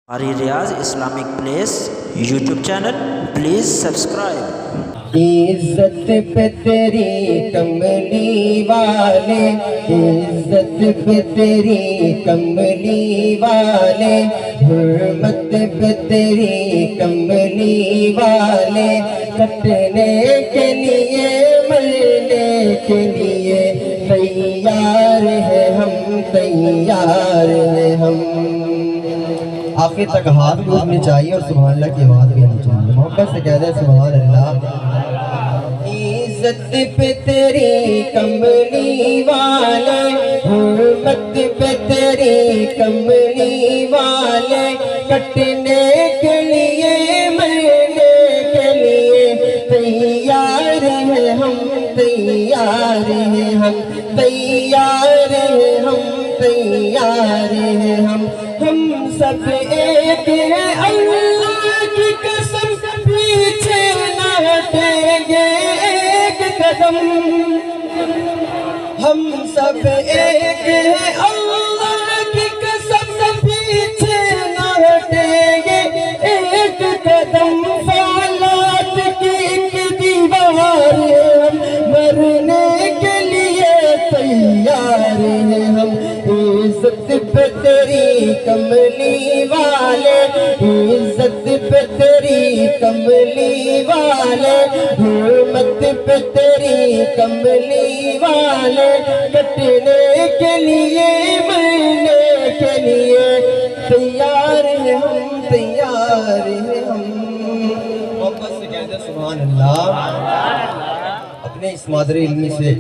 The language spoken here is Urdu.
ہماری Riaz Islamic place YouTube channel please subscribe. عزت پہ تیری کملی والے، عزت پہ تیری کملی والے، حرمت پہ تیری کملی والے، کٹنے کے لیے مرنے کے لیے تیار ہے ہم، تیار ہے ہم۔ آخر تک ہاتھ بھی اٹھنے چاہیے اور سبحان اللہ کی آواز بھی آنی چاہیے، محبت سے کہہ دیں سبحان اللہ۔ عزت پہ تیری کملی والے، حرمت پہ تیری کملی والے، کٹنے کے لیے مرنے کے لیے تیار ہیں ہم، تیار ہیں ہم، تیار ہیں ہم، تیار ہیں ہم۔ ہم سب ایک ہیں اللہ کی قسم، پیچھے نہ ہٹیں گے ایک قدم۔ ہم سب ایک ہیں اللہ کی قسم، پیچھے نہ ہٹیں گے ایک قدم۔ فولاد کی ایک دیوار ہے ہم، مرنے کے لیے تیار ہیں ہم۔ عزت پہ تیری کملی والے، عزت پہ تیری کملی والے، حرمت پہ تیری کملی والے، کٹنے کے لیے مرنے کے لیے تیار ہیں ہم، تیار ہیں ہم۔ محبت سے کہتے ہیں سبحان اللہ، اپنے اس مادری علمی سے